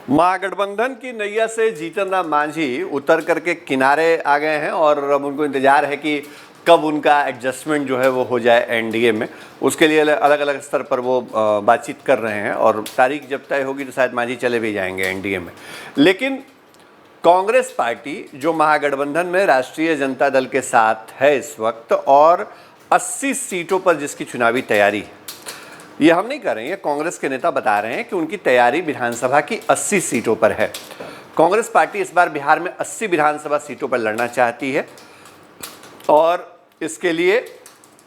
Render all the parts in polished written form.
महागठबंधन की नैया से जीतन राम मांझी उतर करके किनारे आ गए हैं और अब उनको इंतजार है कि कब उनका एडजस्टमेंट जो है वो हो जाए एनडीए में। उसके लिए अलग अलग स्तर पर वो बातचीत कर रहे हैं और तारीख जब तय होगी तो शायद मांझी चले भी जाएंगे एनडीए में। लेकिन कांग्रेस पार्टी जो महागठबंधन में राष्ट्रीय जनता दल के साथ है इस वक्त और 80 सीटों पर जिसकी चुनावी तैयारी है, ये हम नहीं कर रहे हैं, कांग्रेस के नेता बता रहे हैं कि उनकी तैयारी विधानसभा की 80 सीटों पर है। कांग्रेस पार्टी इस बार बिहार में 80 विधानसभा सीटों पर लड़ना चाहती है और इसके लिए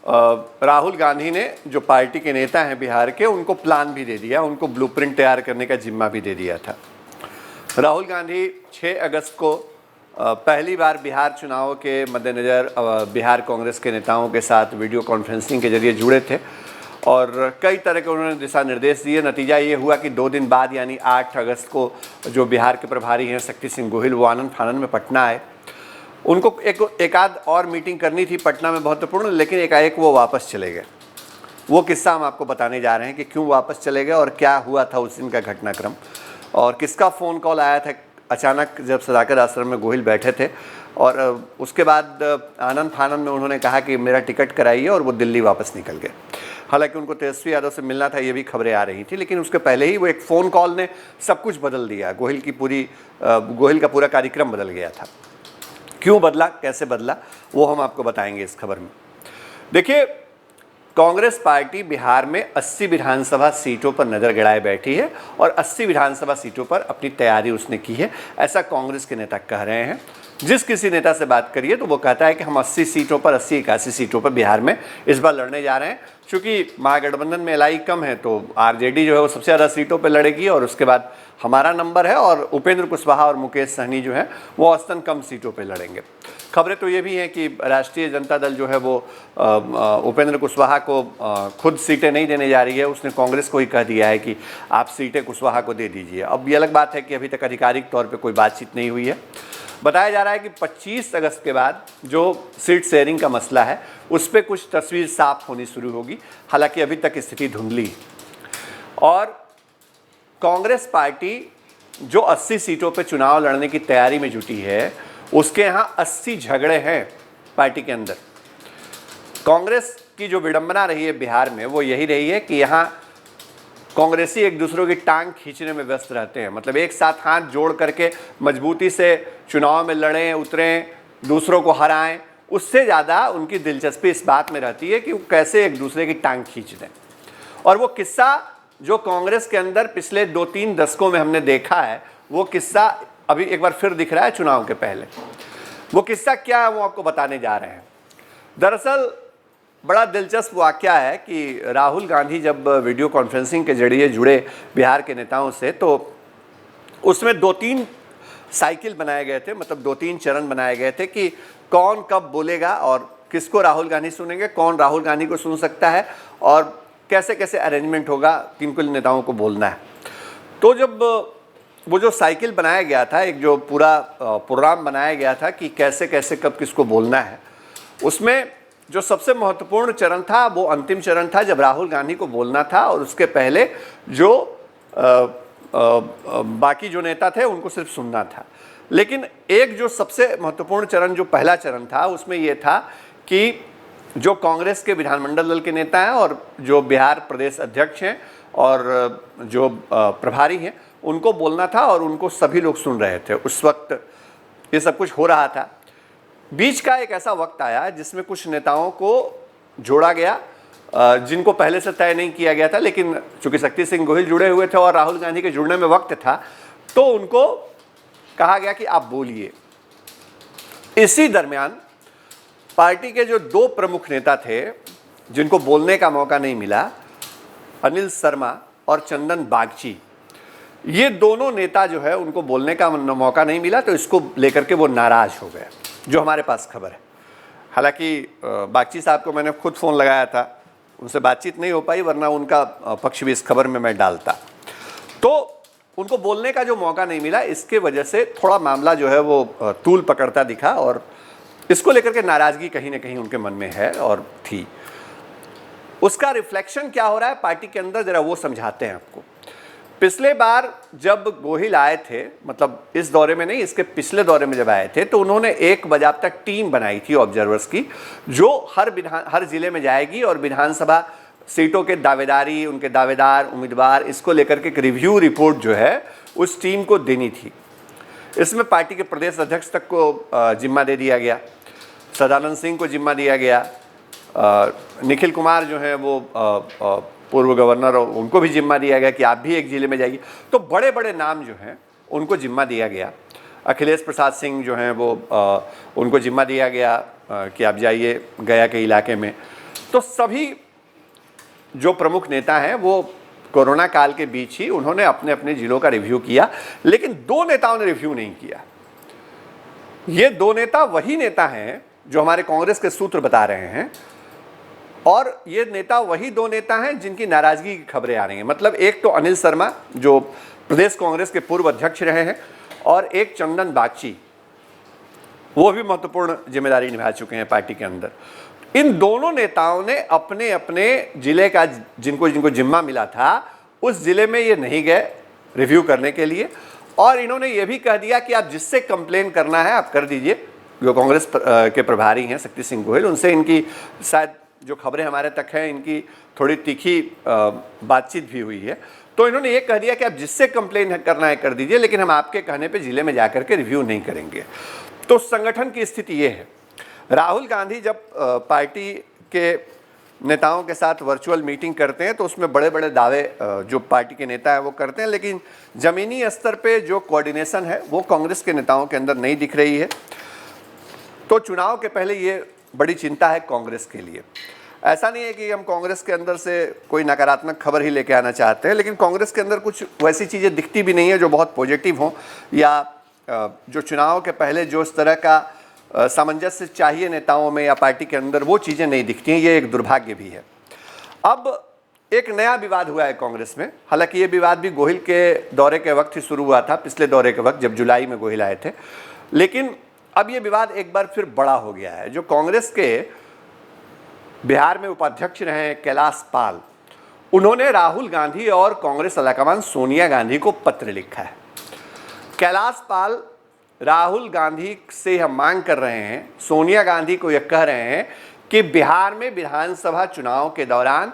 राहुल गांधी ने जो पार्टी के नेता हैं बिहार के, उनको प्लान भी दे दिया, उनको ब्लूप्रिंट तैयार करने का जिम्मा भी दे दिया था। राहुल गांधी 6 अगस्त को पहली बार बिहार चुनाव के मद्देनज़र बिहार कांग्रेस के नेताओं के साथ वीडियो कॉन्फ्रेंसिंग के जरिए जुड़े थे और कई तरह के उन्होंने दिशा निर्देश दिए। नतीजा ये हुआ कि 2 दिन बाद यानी 8 अगस्त को जो बिहार के प्रभारी हैं शक्ति सिंह गोहिल, वो आनंद फानन में पटना आए। उनको एक आध और मीटिंग करनी थी पटना में महत्वपूर्ण, लेकिन एकाएक वो वापस चले गए। वो किस्सा हम आपको बताने जा रहे हैं कि क्यों वापस चले गए और क्या हुआ था उस दिन का घटनाक्रम और किसका फ़ोन कॉल आया था अचानक जब सदाकत आश्रम में गोहिल बैठे थे। और उसके बाद आनंद फानन में उन्होंने कहा कि मेरा टिकट कराइए और वो दिल्ली वापस निकल गए। हालांकि उनको तेजस्वी यादव से मिलना था, ये भी खबरें आ रही थी, लेकिन उसके पहले ही वो एक फ़ोन कॉल ने सब कुछ बदल दिया। गोहिल का पूरा कार्यक्रम बदल गया था। क्यों बदला, कैसे बदला, वो हम आपको बताएंगे इस खबर में। देखिए, कांग्रेस पार्टी बिहार में 80 विधानसभा सीटों पर नज़र गड़ाए बैठी है और 80 विधानसभा सीटों पर अपनी तैयारी उसने की है, ऐसा कांग्रेस के नेता कह रहे हैं। जिस किसी नेता से बात करिए तो वो कहता है कि हम 80 सीटों पर 81 सीटों पर बिहार में इस बार लड़ने जा रहे हैं। चूँकि महागठबंधन में एलआई कम है तो आरजेडी जो है वो सबसे ज़्यादा सीटों पर लड़ेगी और उसके बाद हमारा नंबर है और उपेंद्र कुशवाहा और मुकेश सहनी जो है वो औसतन कम सीटों पर लड़ेंगे। खबरें तो ये भी हैं कि राष्ट्रीय जनता दल जो है वो उपेंद्र कुशवाहा को खुद सीटें नहीं देने जा रही है, उसने कांग्रेस को ही कह दिया है कि आप सीटें कुशवाहा को दे दीजिए। अब ये अलग बात है कि अभी तक आधिकारिक तौर पे कोई बातचीत नहीं हुई है। बताया जा रहा है कि 25 अगस्त के बाद जो सीट शेयरिंग का मसला है उस पर कुछ तस्वीर साफ होनी शुरू होगी। हालांकि अभी तक स्थिति धुंधली है और कांग्रेस पार्टी जो 80 सीटों पर चुनाव लड़ने की तैयारी में जुटी है, उसके यहाँ 80 झगड़े हैं पार्टी के अंदर। कांग्रेस की जो विडंबना रही है बिहार में वो यही रही है कि यहाँ कांग्रेसी एक दूसरों की टांग खींचने में व्यस्त रहते हैं। मतलब एक साथ हाथ जोड़ करके मजबूती से चुनाव में लड़ें, उतरें, दूसरों को हराएं, उससे ज़्यादा उनकी दिलचस्पी इस बात में रहती है कि वो कैसे एक दूसरे की टांग खींच दें। और वो किस्सा जो कांग्रेस के अंदर पिछले 2-3 दशकों में हमने देखा है, वो किस्सा अभी एक बार फिर दिख रहा है चुनाव के पहले। वो किस्सा क्या है वो आपको बताने जा रहे हैं। दरअसल बड़ा दिलचस्प वाकया है कि राहुल गांधी जब वीडियो कॉन्फ्रेंसिंग के जरिए जुड़े बिहार के नेताओं से, तो उसमें 2-3 साइकिल बनाए गए थे, मतलब 2-3 चरण बनाए गए थे कि कौन कब बोलेगा और किसको राहुल गांधी सुनेंगे, कौन राहुल गांधी को सुन सकता है और कैसे कैसे अरेंजमेंट होगा, किन किन नेताओं को बोलना है। तो जब वो जो साइकिल बनाया गया था, एक जो पूरा प्रोग्राम बनाया गया था कि कैसे कैसे कब किसको बोलना है, उसमें जो सबसे महत्वपूर्ण चरण था वो अंतिम चरण था जब राहुल गांधी को बोलना था और उसके पहले जो बाकी जो नेता थे उनको सिर्फ सुनना था। लेकिन एक जो सबसे महत्वपूर्ण चरण, जो पहला चरण था, उसमें ये था कि जो कांग्रेस के विधानमंडल दल के नेता हैं और जो बिहार प्रदेश अध्यक्ष हैं और जो प्रभारी हैं, उनको बोलना था और उनको सभी लोग सुन रहे थे। उस वक्त ये सब कुछ हो रहा था। बीच का एक ऐसा वक्त आया जिसमें कुछ नेताओं को जोड़ा गया जिनको पहले से तय नहीं किया गया था, लेकिन चूंकि शक्ति सिंह गोहिल जुड़े हुए थे और राहुल गांधी के जुड़ने में वक्त था, तो उनको कहा गया कि आप बोलिए। इसी दरमियान पार्टी के जो 2 प्रमुख नेता थे जिनको बोलने का मौका नहीं मिला, अनिल शर्मा और चंदन बागची, ये दोनों नेता जो है उनको बोलने का मौका नहीं मिला, तो इसको लेकर के वो नाराज हो गए, जो हमारे पास खबर है। हालांकि बागची साहब को मैंने खुद फ़ोन लगाया था, उनसे बातचीत नहीं हो पाई, वरना उनका पक्ष भी इस खबर में मैं डालता। तो उनको बोलने का जो मौका नहीं मिला, इसके वजह से थोड़ा मामला जो है वो तूल पकड़ता दिखा और इसको लेकर के नाराज़गी कहीं ना कहीं उनके मन में है और थी। उसका रिफ्लेक्शन क्या हो रहा है पार्टी के अंदर, ज़रा वो समझाते हैं आपको। पिछले बार जब गोहिल आए थे, मतलब इस दौरे में नहीं, इसके पिछले दौरे में जब आए थे, तो उन्होंने एक बजाबता टीम बनाई थी ऑब्जर्वर्स की, जो हर जिले में जाएगी और विधानसभा सीटों के दावेदारी, उनके दावेदार, उम्मीदवार, इसको लेकर के एक रिव्यू रिपोर्ट जो है उस टीम को देनी थी। इसमें पार्टी के प्रदेश अध्यक्ष तक को जिम्मा दे दिया गया, सदानंद सिंह को जिम्मा दिया गया, निखिल कुमार जो है वो पूर्व गवर्नर, उनको भी जिम्मा दिया गया कि आप भी एक जिले में जाइए। तो बड़े बड़े नाम जो हैं उनको जिम्मा दिया गया। अखिलेश प्रसाद सिंह जो हैं वो उनको जिम्मा दिया गया कि आप जाइए गया के इलाके में। तो सभी जो प्रमुख नेता हैं वो कोरोना काल के बीच ही उन्होंने अपने अपने जिलों का रिव्यू किया, लेकिन दो नेताओं ने रिव्यू नहीं किया। ये दो नेता वही नेता हैं जो हमारे कांग्रेस के सूत्र बता रहे हैं, और ये नेता वही दो नेता हैं जिनकी नाराजगी की खबरें आ रही हैं। मतलब एक तो अनिल शर्मा जो प्रदेश कांग्रेस के पूर्व अध्यक्ष रहे हैं, और एक चंदन बागची, वो भी महत्वपूर्ण जिम्मेदारी निभा चुके हैं पार्टी के अंदर। इन दोनों नेताओं ने अपने अपने जिले का जिनको जिनको जिम्मा मिला था उस जिले में ये नहीं गए रिव्यू करने के लिए, और इन्होंने ये भी कह दिया कि आप जिससे कंप्लेन करना है आप कर दीजिए। जो कांग्रेस के प्रभारी हैं शक्ति सिंह गोहिल, उनसे इनकी शायद जो खबरें हमारे तक हैं इनकी थोड़ी तीखी बातचीत भी हुई है। तो इन्होंने ये कह दिया कि आप जिससे कंप्लेन करना है कर दीजिए, लेकिन हम आपके कहने पे जिले में जाकर के रिव्यू नहीं करेंगे। तो संगठन की स्थिति ये है। राहुल गांधी जब पार्टी के नेताओं के साथ वर्चुअल मीटिंग करते हैं तो उसमें बड़े बड़े दावे जो पार्टी के नेता है वो करते हैं, लेकिन ज़मीनी स्तर पे जो कोऑर्डिनेशन है वो कांग्रेस के नेताओं के अंदर नहीं दिख रही है। तो चुनाव के पहले ये बड़ी चिंता है कांग्रेस के लिए। ऐसा नहीं है कि हम कांग्रेस के अंदर से कोई नकारात्मक खबर ही लेके आना चाहते हैं, लेकिन कांग्रेस के अंदर कुछ वैसी चीज़ें दिखती भी नहीं है जो बहुत पॉजिटिव हों, या जो चुनाव के पहले जो इस तरह का सामंजस्य चाहिए नेताओं में या पार्टी के अंदर, वो चीज़ें नहीं दिखती हैं। ये एक दुर्भाग्य भी है। अब एक नया विवाद हुआ है कांग्रेस में। हालांकि ये विवाद भी गोहिल के दौरे के वक्त ही शुरू हुआ था, पिछले दौरे के वक्त जब जुलाई में गोहिल आए थे, लेकिन अब ये विवाद एक बार फिर बड़ा हो गया है। जो कांग्रेस के बिहार में उपाध्यक्ष रहे हैं कैलाश पाल, उन्होंने राहुल गांधी और कांग्रेस अलाकमान सोनिया गांधी को पत्र लिखा है। कैलाश पाल राहुल गांधी से हम मांग कर रहे हैं, सोनिया गांधी को यह कह रहे हैं कि बिहार में विधानसभा चुनाव के दौरान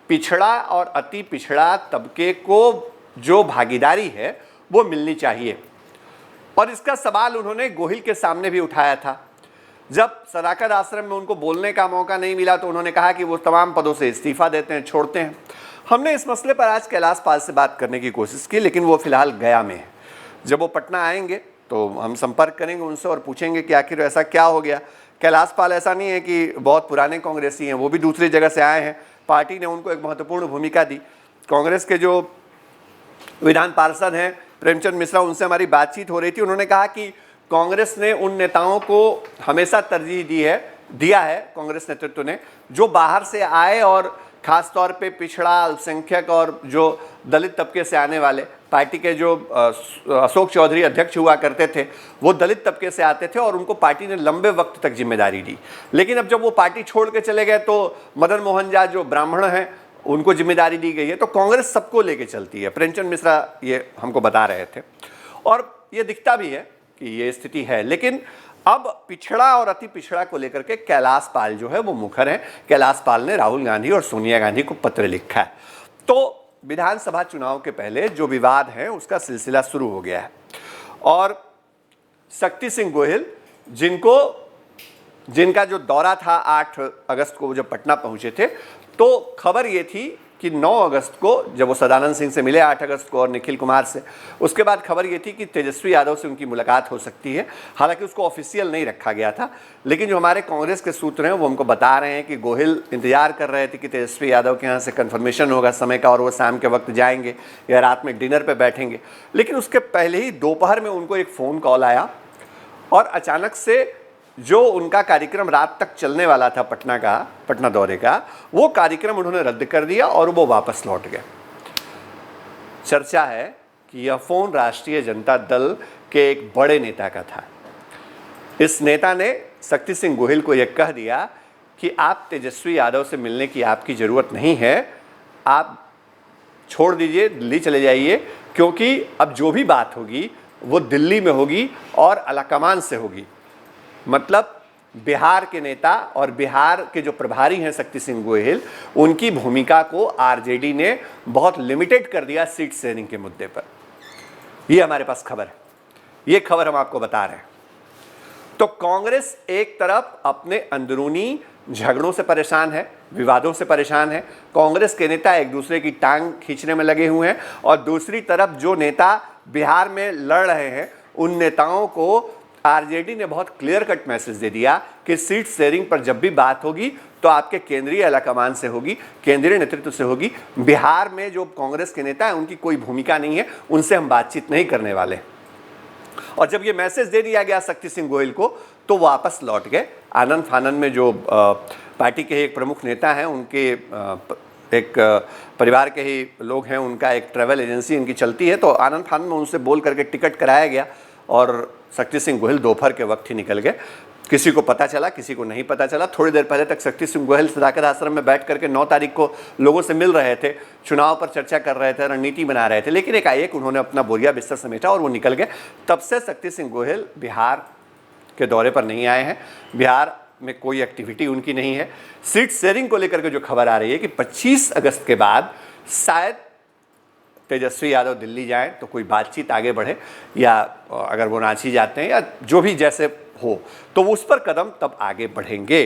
पिछड़ा और अति पिछड़ा तबके को जो भागीदारी है वो मिलनी चाहिए। और इसका सवाल उन्होंने गोहिल के सामने भी उठाया था। जब सदाकत आश्रम में उनको बोलने का मौका नहीं मिला तो उन्होंने कहा कि वो तमाम पदों से इस्तीफा देते हैं, छोड़ते हैं। हमने इस मसले पर आज कैलाश पाल से बात करने की कोशिश की, लेकिन वो फिलहाल गया में है। जब वो पटना आएंगे तो हम संपर्क करेंगे उनसे और पूछेंगे कि आखिर ऐसा क्या हो गया। कैलाश पाल ऐसा नहीं है कि बहुत पुराने कांग्रेसी हैं, वो भी दूसरी जगह से आए हैं। पार्टी ने उनको एक महत्वपूर्ण भूमिका दी। कांग्रेस के जो विधान पार्षद हैं प्रेमचंद मिश्रा, उनसे हमारी बातचीत हो रही थी। उन्होंने कहा कि कांग्रेस ने उन नेताओं को हमेशा तरजीह दिया है कांग्रेस नेतृत्व ने, जो बाहर से आए और खास तौर पे पिछड़ा, अल्पसंख्यक और जो दलित तबके से आने वाले। पार्टी के जो अशोक चौधरी अध्यक्ष हुआ करते थे वो दलित तबके से आते थे और उनको पार्टी ने लंबे वक्त तक जिम्मेदारी दी। लेकिन अब जब वो पार्टी छोड़ के चले गए तो मदन मोहन झा जो ब्राह्मण हैं उनको जिम्मेदारी दी गई है। तो कांग्रेस सबको लेके चलती है। प्रेमचंद मिश्रा ये हमको बता रहे थे, और ये दिखता भी है कि ये स्थिति है। लेकिन अब पिछड़ा और अति पिछड़ा को लेकर के कैलाश पाल जो है वो मुखर हैं। कैलाश पाल ने राहुल गांधी और सोनिया गांधी को पत्र लिखा है। तो विधानसभा चुनाव के पहले जो विवाद है उसका सिलसिला शुरू हो गया है, और शक्ति सिंह गोहिल जिनका जो दौरा था 8 अगस्त को जब पटना पहुंचे थे, तो खबर ये थी कि 9 अगस्त को जब वो सदानंद सिंह से मिले 8 अगस्त को और निखिल कुमार से, उसके बाद खबर ये थी कि तेजस्वी यादव से उनकी मुलाकात हो सकती है। हालांकि उसको ऑफिशियल नहीं रखा गया था, लेकिन जो हमारे कांग्रेस के सूत्र हैं वो हमको बता रहे हैं कि गोहिल इंतजार कर रहे थे कि तेजस्वी यादव के यहाँ से कन्फर्मेशन होगा समय का और वो शाम के वक्त जाएंगे या रात में डिनर पर बैठेंगे। लेकिन उसके पहले ही दोपहर में उनको एक फ़ोन कॉल आया और अचानक से जो उनका कार्यक्रम रात तक चलने वाला था पटना दौरे का, वो कार्यक्रम उन्होंने रद्द कर दिया और वो वापस लौट गए। चर्चा है कि यह फोन राष्ट्रीय जनता दल के एक बड़े नेता का था। इस नेता ने शक्ति सिंह गोहिल को यह कह दिया कि आप तेजस्वी यादव से मिलने की आपकी ज़रूरत नहीं है, आप छोड़ दीजिए, दिल्ली चले जाइए, क्योंकि अब जो भी बात होगी वो दिल्ली में होगी और अलाकमान से होगी। मतलब बिहार के नेता और बिहार के जो प्रभारी हैं शक्ति सिंह गोहिल, उनकी भूमिका को आरजेडी ने बहुत लिमिटेड कर दिया सीट शेयरिंग के मुद्दे पर। ये हमारे पास खबर है, ये खबर हम आपको बता रहे हैं। तो कांग्रेस एक तरफ अपने अंदरूनी झगड़ों से परेशान है, विवादों से परेशान है, कांग्रेस के नेता एक दूसरे की टांग खींचने में लगे हुए हैं, और दूसरी तरफ जो नेता बिहार में लड़ रहे हैं उन नेताओं को आरजेडी ने बहुत क्लियर कट मैसेज दे दिया कि सीट शेयरिंग पर जब भी बात होगी तो आपके केंद्रीय आलाकमान से होगी, केंद्रीय नेतृत्व से होगी। बिहार में जो कांग्रेस के नेता हैं उनकी कोई भूमिका नहीं है, उनसे हम बातचीत नहीं करने वाले। और जब ये मैसेज दे दिया गया शक्ति सिंह गोहिल को तो वापस लौट गए। आनंद फानन में जो पार्टी के एक प्रमुख नेता हैं, उनके एक परिवार के ही लोग हैं, उनका एक ट्रैवल एजेंसी इनकी चलती है, तो आनंद फानन में उनसे बोल करके टिकट कराया गया और शक्ति सिंह गोहिल दोपहर के वक्त ही निकल गए। किसी को पता चला, किसी को नहीं पता चला। थोड़ी देर पहले तक शक्ति सिंह गोहिल सदाकत आश्रम में बैठ करके 9 तारीख को लोगों से मिल रहे थे, चुनाव पर चर्चा कर रहे थे, रणनीति बना रहे थे, लेकिन एकाएक उन्होंने अपना बोरिया बिस्तर समेटा और वो निकल गए। तब से शक्ति सिंह गोहिल बिहार के दौरे पर नहीं आए हैं, बिहार में कोई एक्टिविटी उनकी नहीं है। सीट शेयरिंग को लेकर के जो खबर आ रही है कि 25 अगस्त के बाद शायद तेजस्वी यादव दिल्ली जाएं तो कोई बातचीत आगे बढ़े, या अगर वो रांची जाते हैं या जो भी जैसे हो तो उस पर कदम तब आगे बढ़ेंगे।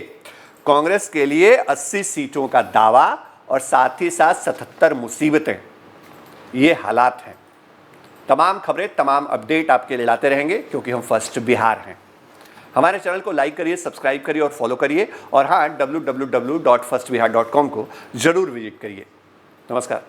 कांग्रेस के लिए 80 सीटों का दावा और साथ ही साथ 77 मुसीबतें, ये हालात हैं। तमाम खबरें, तमाम अपडेट आपके लिए लाते रहेंगे, क्योंकि हम फर्स्ट बिहार हैं। हमारे चैनल को लाइक करिए, सब्सक्राइब करिए और फॉलो करिए, और हाँ, www.firstbihar.com को जरूर विजिट करिए। नमस्कार।